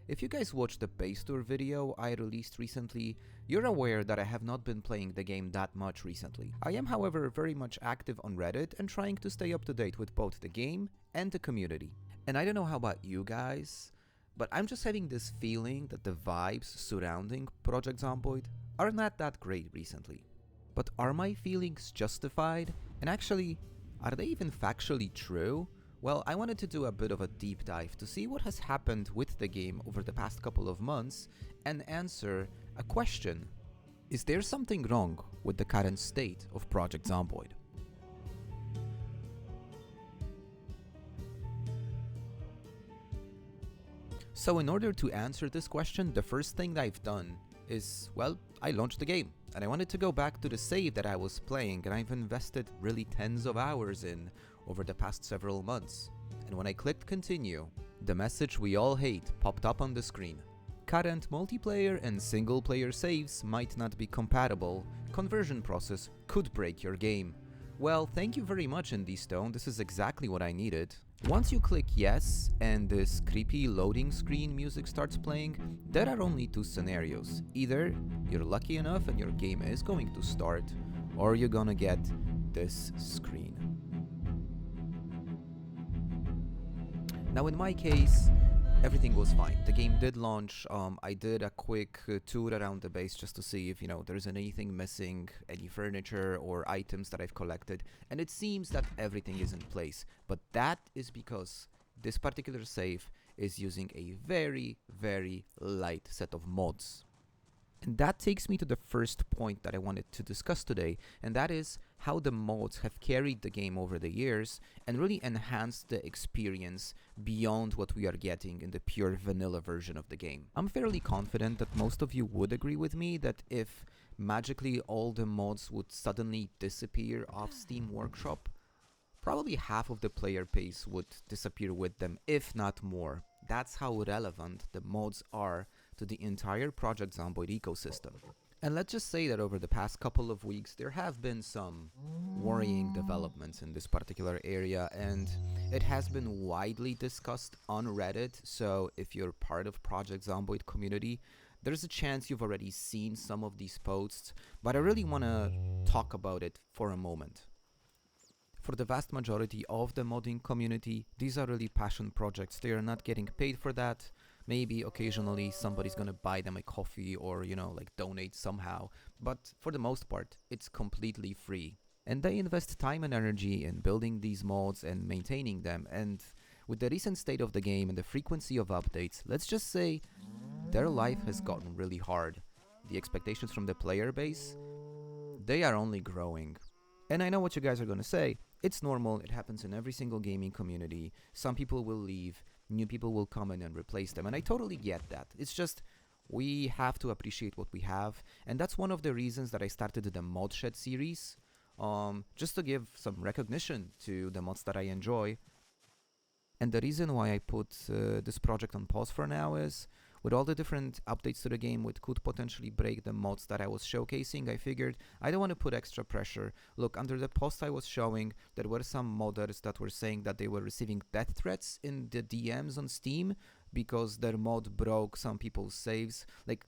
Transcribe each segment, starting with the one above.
If you guys watched the base tour video I released recently, you're aware that I have not been playing the game that much recently. I am however very much active on Reddit and trying to stay up to date with both the game and the community. And I don't know how about you guys, but I'm just having this feeling that the vibes surrounding Project Zomboid are not that great recently. But are my feelings justified? And actually, are they even factually true? Well, I wanted to do a bit of a deep dive to see what has happened with the game over the past couple of months and answer a question. Is there something wrong with the current state of Project Zomboid? So in order to answer this question, the first thing that I've done is, well, I launched the game and I wanted to go back to the save that I was playing and I've invested really tens of hours in over the past several months. And when I clicked continue, the message we all hate popped up on the screen. Current multiplayer and single player saves might not be compatible. Conversion process could break your game. Well, thank you very much, Indie Stone, this is exactly what I needed. Once you click yes and this creepy loading screen music starts playing, there are only two scenarios. Either you're lucky enough and your game is going to start, or you're gonna get this screen. Now in my case, everything was fine. The game did launch. I did a quick tour around the base just to see if, there isn't anything missing, any furniture or items that I've collected, and it seems that everything is in place. But that is because this particular save is using a very, very light set of mods. And that takes me to the first point that I wanted to discuss today, and that is how the mods have carried the game over the years and really enhanced the experience beyond what we are getting in the pure vanilla version of the game. I'm fairly confident that most of you would agree with me that if magically all the mods would suddenly disappear off Steam Workshop, probably half of the player base would disappear with them, if not more. That's how relevant the mods are to the entire Project Zomboid ecosystem. And let's just say that over the past couple of weeks there have been some worrying developments in this particular area, and it has been widely discussed on Reddit, so if you're part of Project Zomboid community, there's a chance you've already seen some of these posts, but I really want to talk about it for a moment. For the vast majority of the modding community, these are really passion projects. They are not getting paid for that. Maybe occasionally somebody's gonna buy them a coffee or, donate somehow. But for the most part, it's completely free. And they invest time and energy in building these mods and maintaining them. And with the recent state of the game and the frequency of updates, let's just say their life has gotten really hard. The expectations from the player base, they are only growing. And I know what you guys are gonna say. It's normal, it happens in every single gaming community. Some people will leave, new people will come in and replace them, and I totally get that. It's just, we have to appreciate what we have, and that's one of the reasons that I started the Mod Shed series, just to give some recognition to the mods that I enjoy. And the reason why I put this project on pause for now is, with all the different updates to the game which could potentially break the mods that I was showcasing, I figured I don't want to put extra pressure. Look, under the post I was showing, there were some modders that were saying that they were receiving death threats in the DMs on Steam because their mod broke some people's saves. Like,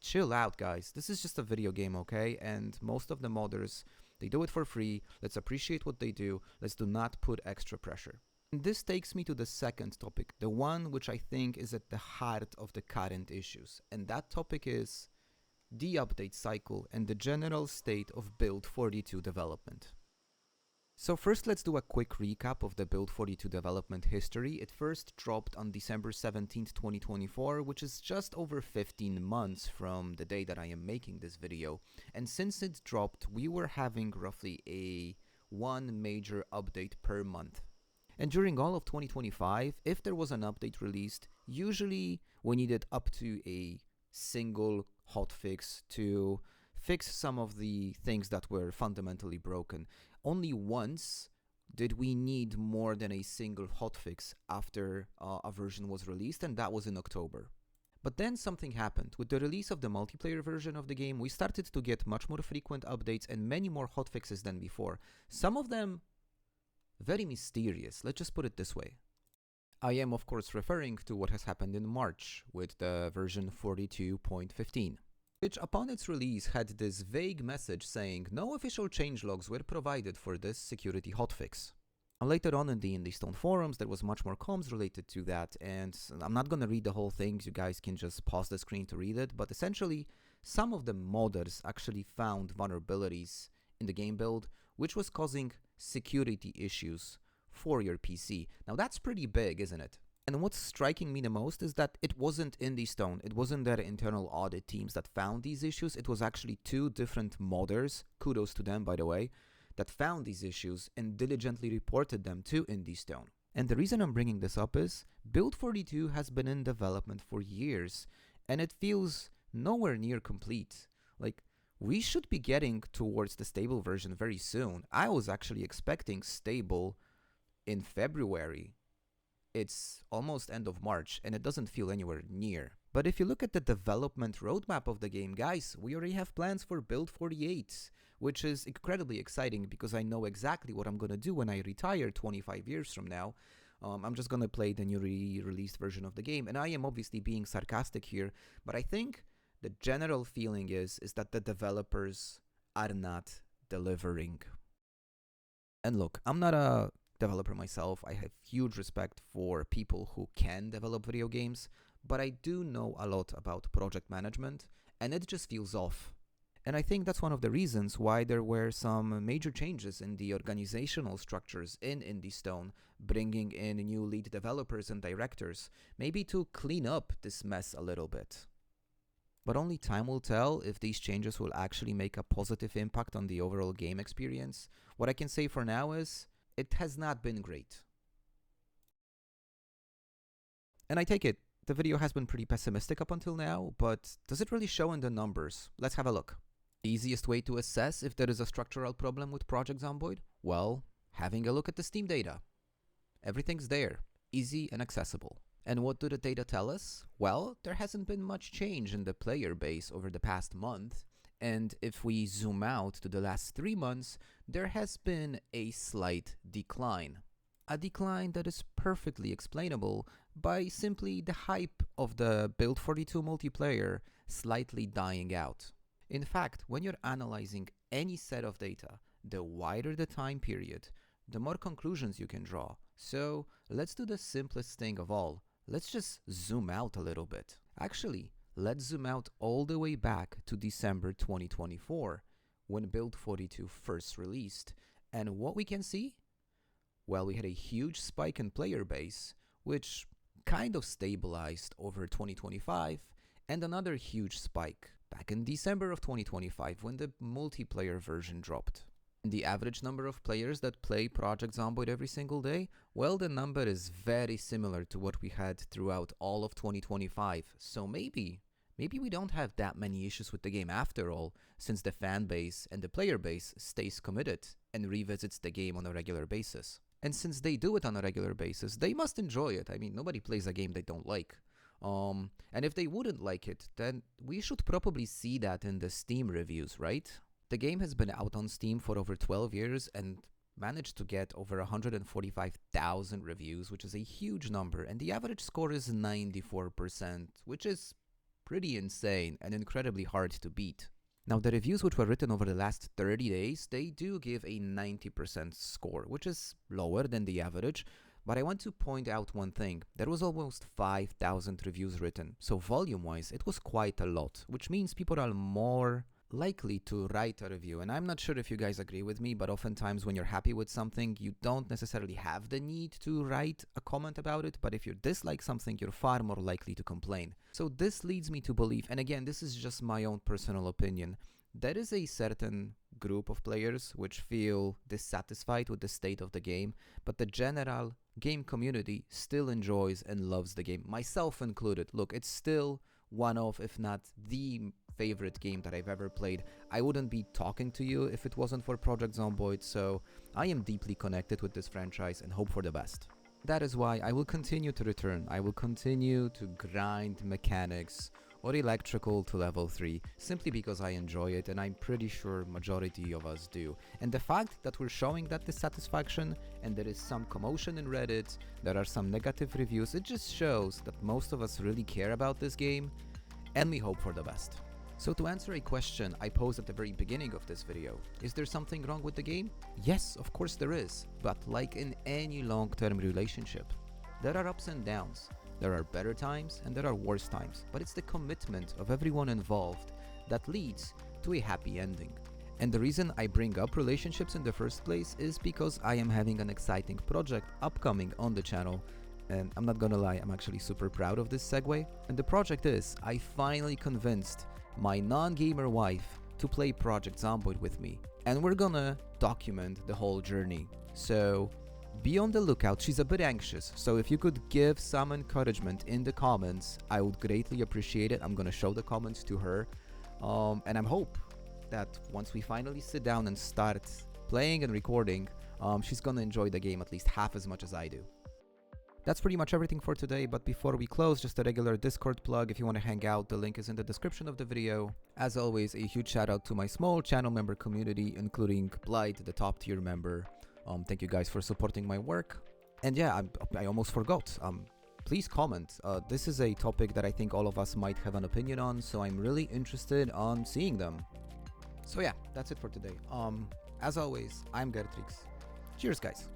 chill out, guys. This is just a video game, okay? And most of the modders, they do it for free. Let's appreciate what they do. Let's do not put extra pressure. And this takes me to the second topic, the one which I think is at the heart of the current issues, and that topic is the update cycle and the general state of Build 42 development. So first let's do a quick recap of the Build 42 development history. It first dropped on December 17th, 2024, which is just over 15 months from the day that I am making this video, and since it dropped we were having roughly one major update per month. And during all of 2025, if there was an update released, usually we needed up to a single hotfix to fix some of the things that were fundamentally broken. Only once did we need more than a single hotfix after a version was released, and that was in October. But then something happened. With the release of the multiplayer version of the game, we started to get much more frequent updates and many more hotfixes than before. Some of them very mysterious, let's just put it this way. I am of course referring to what has happened in March with the version 42.15. which upon its release had this vague message saying no official changelogs were provided for this security hotfix. Later on in the IndieStone forums, there was much more comms related to that, and I'm not gonna read the whole thing, you guys can just pause the screen to read it, but essentially, some of the modders actually found vulnerabilities in the game build, which was causing security issues for your PC. Now that's pretty big, isn't it? And what's striking me the most is that it wasn't IndieStone, it wasn't their internal audit teams that found these issues, it was actually two different modders, kudos to them by the way, that found these issues and diligently reported them to IndieStone. And the reason I'm bringing this up is, Build 42 has been in development for years, and it feels nowhere near complete. Like, we should be getting towards the stable version very soon. I was actually expecting stable in February. It's almost end of March and it doesn't feel anywhere near. But if you look at the development roadmap of the game, guys, we already have plans for Build 48, which is incredibly exciting because I know exactly what I'm gonna do when I retire 25 years from now. I'm just gonna play the newly released version of the game, and I am obviously being sarcastic here, but I think the general feeling is that the developers are not delivering. And look, I'm not a developer myself. I have huge respect for people who can develop video games, but I do know a lot about project management, and it just feels off. And I think that's one of the reasons why there were some major changes in the organizational structures in IndieStone, bringing in new lead developers and directors, maybe to clean up this mess a little bit. But only time will tell if these changes will actually make a positive impact on the overall game experience. What I can say for now is, it has not been great. And I take it, the video has been pretty pessimistic up until now, but does it really show in the numbers? Let's have a look. The easiest way to assess if there is a structural problem with Project Zomboid? Well, having a look at the Steam data. Everything's there, easy and accessible. And what do the data tell us? Well, there hasn't been much change in the player base over the past month, and if we zoom out to the last 3 months, there has been a slight decline. A decline that is perfectly explainable by simply the hype of the Build 42 multiplayer slightly dying out. In fact, when you're analyzing any set of data, the wider the time period, the more conclusions you can draw. So let's do the simplest thing of all. Let's just zoom out a little bit. Actually, let's zoom out all the way back to December 2024, when Build 42 first released. And what we can see? Well, we had a huge spike in player base, which kind of stabilized over 2025, and another huge spike back in December of 2025 when the multiplayer version dropped. And the average number of players that play Project Zomboid every single day? Well, the number is very similar to what we had throughout all of 2025, so maybe we don't have that many issues with the game after all, since the fan base and the player base stays committed and revisits the game on a regular basis. And since they do it on a regular basis, they must enjoy it. I mean, nobody plays a game they don't like. And if they wouldn't like it, then we should probably see that in the Steam reviews, right? The game has been out on Steam for over 12 years and managed to get over 145,000 reviews, which is a huge number, and the average score is 94%, which is pretty insane and incredibly hard to beat. Now, the reviews which were written over the last 30 days, they do give a 90% score, which is lower than the average, but I want to point out one thing. There was almost 5,000 reviews written, so volume-wise, it was quite a lot, which means people are more likely to write a review. And I'm not sure if you guys agree with me, but oftentimes when you're happy with something, you don't necessarily have the need to write a comment about it, but if you dislike something, you're far more likely to complain. So this leads me to believe, and again, this is just my own personal opinion, there is a certain group of players which feel dissatisfied with the state of the game, but the general game community still enjoys and loves the game, myself included. Look, it's still one of, if not the favorite game that I've ever played. I wouldn't be talking to you if it wasn't for Project Zomboid, so I am deeply connected with this franchise and hope for the best. That is why I will continue to return. I will continue to grind mechanics or electrical to level 3, simply because I enjoy it and I'm pretty sure majority of us do. And the fact that we're showing that dissatisfaction and there is some commotion in Reddit, there are some negative reviews, it just shows that most of us really care about this game and we hope for the best. So to answer a question I posed at the very beginning of this video, is there something wrong with the game? Yes, of course there is, but like in any long-term relationship, there are ups and downs. There are better times and there are worse times, but it's the commitment of everyone involved that leads to a happy ending. And the reason I bring up relationships in the first place is because I am having an exciting project upcoming on the channel, and I'm not gonna lie, I'm actually super proud of this segue. And the project is, I finally convinced my non-gamer wife to play Project Zomboid with me, and we're gonna document the whole journey. So be on the lookout. She's a bit anxious, so if you could give some encouragement in the comments, I would greatly appreciate it. I'm gonna show the comments to her, and I hope that once we finally sit down and start playing and recording, she's gonna enjoy the game at least half as much as I do. That's pretty much everything for today, but before we close, just a regular Discord plug. If you want to hang out, the link is in the description of the video. As always, a huge shout out to my small channel member community, including Blight, the top tier member. Thank you guys for supporting my work. And yeah, I almost forgot. Please comment. This is a topic that I think all of us might have an opinion on, so I'm really interested on seeing them. So yeah, that's it for today. As always, I'm Gertrix. Cheers, guys.